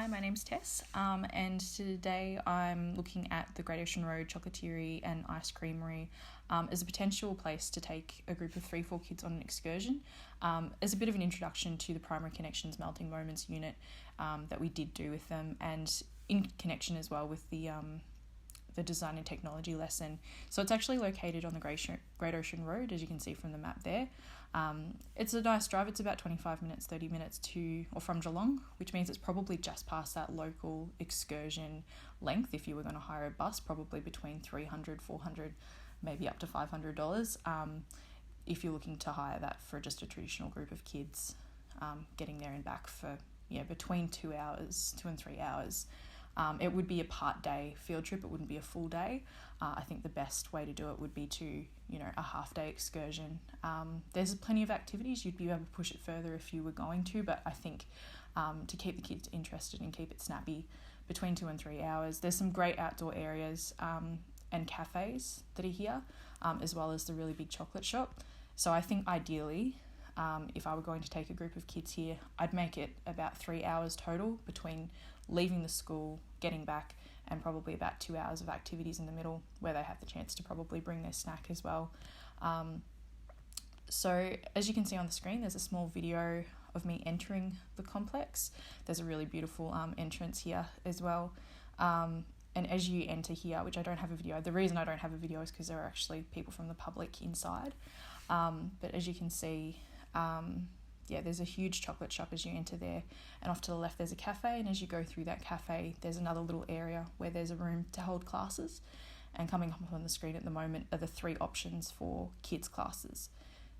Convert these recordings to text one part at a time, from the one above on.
Hi, my name's Tess, and today I'm looking at the Great Ocean Road Chocolatieri and Ice Creamery as a potential place to take a group of 3-4 kids on an excursion, as a bit of an introduction to the Primary Connections Melting Moments unit that we did do with them, and in connection as well with the design and technology lesson. So it's actually located on the Great Ocean Road, as you can see from the map there. It's a nice drive. It's about 25 minutes, 30 minutes to or from Geelong, which means it's probably just past that local excursion length if you were going to hire a bus, probably between $300, $400, maybe up to $500 if you're looking to hire that for just a traditional group of kids, getting there and back for between 2 and 3 hours. It would be a part-day field trip. It wouldn't be a full day. I think the best way to do it would be to, a half-day excursion. There's plenty of activities. You'd be able to push it further if you were going to, but I think to keep the kids interested and keep it snappy, between 2 and 3 hours. There's some great outdoor areas and cafes that are here, as well as the really big chocolate shop. So I think ideally, if I were going to take a group of kids here, I'd make it about 3 hours total between leaving the school, getting back, and probably about 2 hours of activities in the middle where they have the chance to probably bring their snack as well. So as you can see on the screen, there's a small video of me entering the complex. There's a really beautiful entrance here as well. And as you enter here, which I don't have a video, the reason I don't have a video is because there are actually people from the public inside. But as you can see, there's a huge chocolate shop as you enter there, and off to the left there's a cafe, and as you go through that cafe there's another little area where there's a room to hold classes, and coming up on the screen at the moment are the 3 options for kids classes.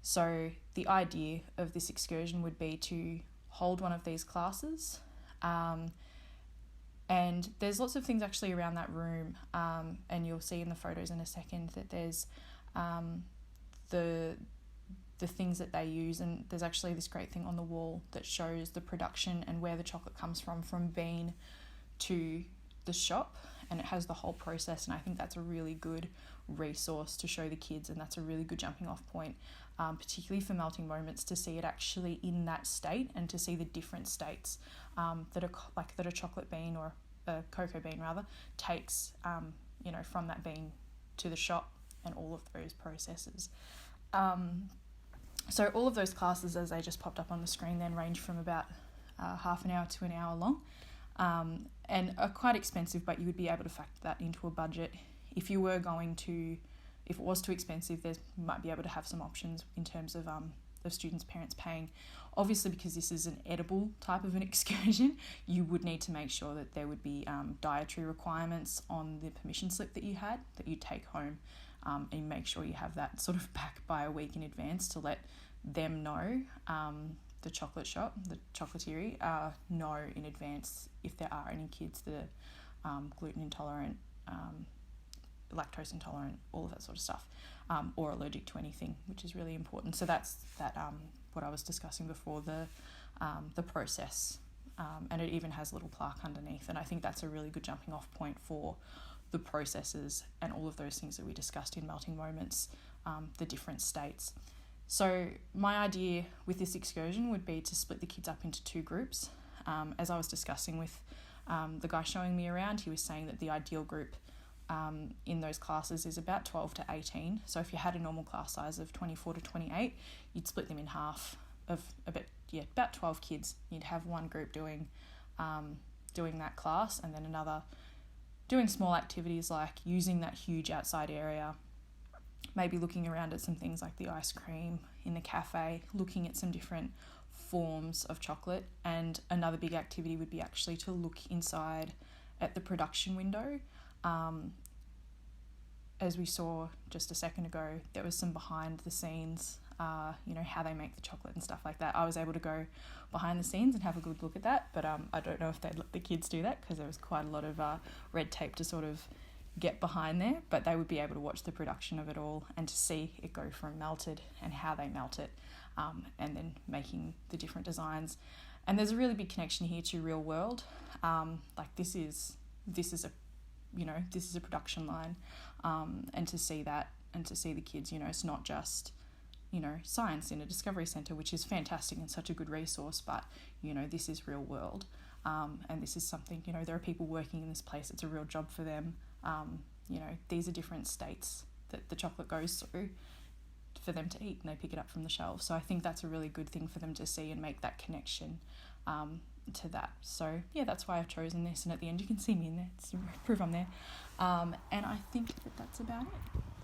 So the idea of this excursion would be to hold one of these classes, and there's lots of things actually around that room, and you'll see in the photos in a second that there's the things that they use, and there's actually this great thing on the wall that shows the production and where the chocolate comes from bean to the shop, and it has the whole process, and I think that's a really good resource to show the kids, and that's a really good jumping off point, particularly for Melting Moments, to see it actually in that state and to see the different states that a chocolate bean or a cocoa bean rather takes from that bean to the shop, and all of those processes. So all of those classes, as they just popped up on the screen, then range from about half an hour to an hour long, and are quite expensive, but you would be able to factor that into a budget. If it was too expensive, there might be able to have some options in terms of students' parents paying. Obviously, because this is an edible type of an excursion, you would need to make sure that there would be dietary requirements on the permission slip that you take home. And make sure you have that sort of back by a week in advance to let them know, the chocolate shop, the chocolatieri, know in advance if there are any kids that are gluten intolerant, lactose intolerant, all of that sort of stuff, or allergic to anything, which is really important. So that's what I was discussing before, the process, and it even has a little plaque underneath, and I think that's a really good jumping off point for the processes and all of those things that we discussed in Melting Moments, the different states. So my idea with this excursion would be to split the kids up into 2 groups. As I was discussing with the guy showing me around, he was saying that the ideal group in those classes is about 12 to 18. So if you had a normal class size of 24 to 28, you'd split them in half of about 12 kids. You'd have one group doing that class, and then another doing small activities like using that huge outside area, maybe looking around at some things like the ice cream in the cafe, looking at some different forms of chocolate, and another big activity would be actually to look inside at the production window. As we saw just a second ago, there was some behind the scenes, how they make the chocolate and stuff like that. I was able to go behind the scenes and have a good look at that, but I don't know if they'd let the kids do that because there was quite a lot of red tape to sort of get behind there, but they would be able to watch the production of it all and to see it go from melted and how they melt it, and then making the different designs. And there's a really big connection here to real world. This is a production line, and to see that and to see the kids, it's not just science in a discovery centre, which is fantastic and such a good resource, but this is real world. And this is something, you know, there are people working in this place. It's a real job for them. You know, these are different states that the chocolate goes through for them to eat, and they pick it up from the shelves. So I think that's a really good thing for them to see and make that connection to that. So yeah, that's why I've chosen this. And at the end you can see me in there to prove I'm there. And I think that that's about it.